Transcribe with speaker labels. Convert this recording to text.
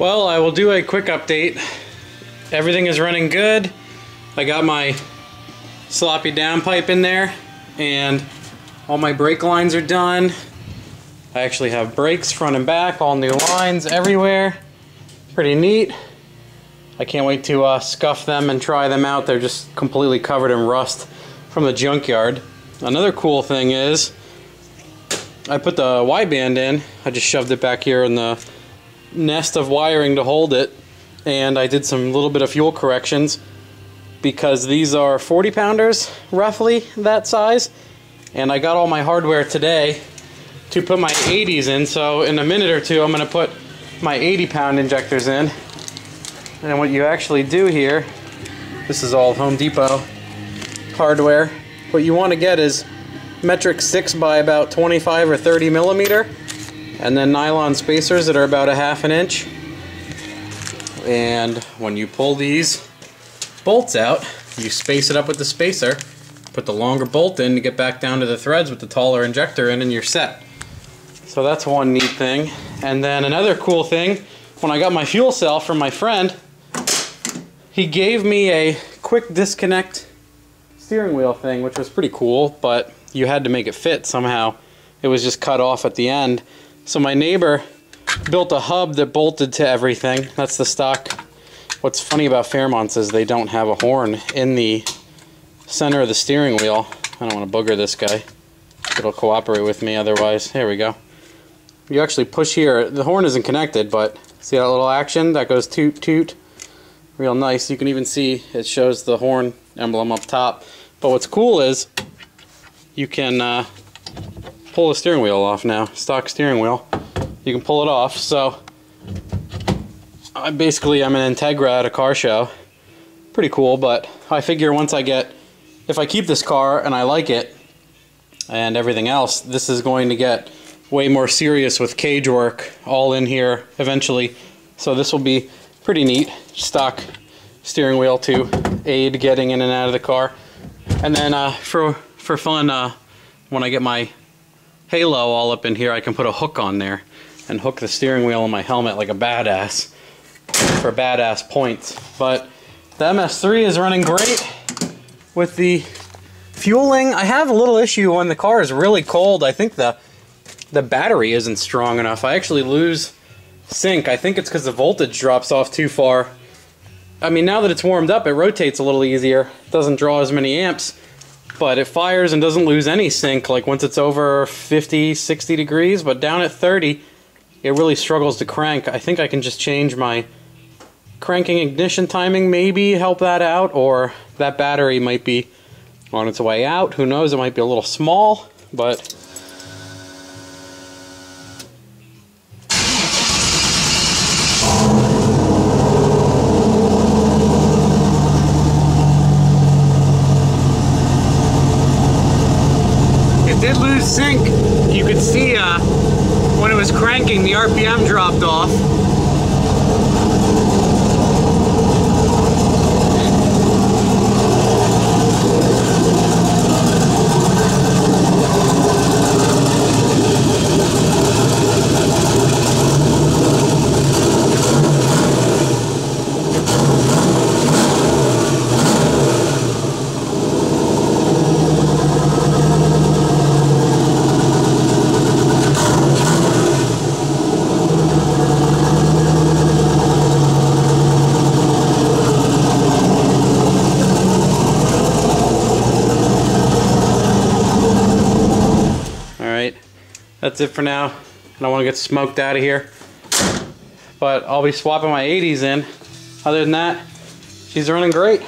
Speaker 1: Well, I will do a quick update. Everything is running good. I got my sloppy downpipe in there and all my brake lines are done. I actually have brakes front and back, all new lines everywhere. Pretty neat. I can't wait to scuff them and try them out. They're just completely covered in rust from the junkyard. Another cool thing is I put the Y-band in. I just shoved it back here in the nest of wiring to hold it, and I did some little bit of fuel corrections because these are 40 pounders, roughly that size, and I got all my hardware today to put my 80s in. So in a minute or two I'm going to put my 80-pound injectors in. And what you actually do here, this is all Home Depot hardware. What you want to get is metric 6 by about 25 or 30 millimeter, and then nylon spacers that are about a ½ inch. And when you pull these bolts out, you space it up with the spacer, put the longer bolt in to get back down to the threads with the taller injector in, and you're set. So that's one neat thing. And then another cool thing, when I got my fuel cell from my friend, he gave me a quick disconnect steering wheel thing, which was pretty cool, but you had to make it fit somehow. It was just cut off at the end. So my neighbor built a hub that bolted to everything. That's the stock. What's funny about Fairmonts is they don't have a horn in the center of the steering wheel. I don't want to booger this guy. It'll cooperate with me otherwise. Here we go. You actually push here. The horn isn't connected, but see that little action? That goes toot toot. Real nice. You can even see it shows the horn emblem up top. But what's cool is you can pull the steering wheel off now. Stock steering wheel. You can pull it off. So I'm an Integra at a car show. Pretty cool, but I figure if I keep this car and I like it and everything else, this is going to get way more serious with cage work all in here eventually. So this will be pretty neat. Stock steering wheel to aid getting in and out of the car. And then for fun, when I get my halo all up in here, I can put a hook on there and hook the steering wheel on my helmet like a badass for badass points. But the MS3 is running great with the fueling. I have a little issue when the car is really cold. I think the battery isn't strong enough. I actually lose sync. I think it's because the voltage drops off too far. I mean, now that it's warmed up, it rotates a little easier. It doesn't draw as many amps, but it fires and doesn't lose any sync like once it's over 50, 60 degrees, but down at 30, it really struggles to crank. I think I can just change my cranking ignition timing, maybe help that out, or that battery might be on its way out. Who knows, it might be a little small, but it did lose sync. You could see when it was cranking, the RPM dropped off. That's it for now. I don't want to get smoked out of here, but I'll be swapping my 80s in. Other than that, she's running great.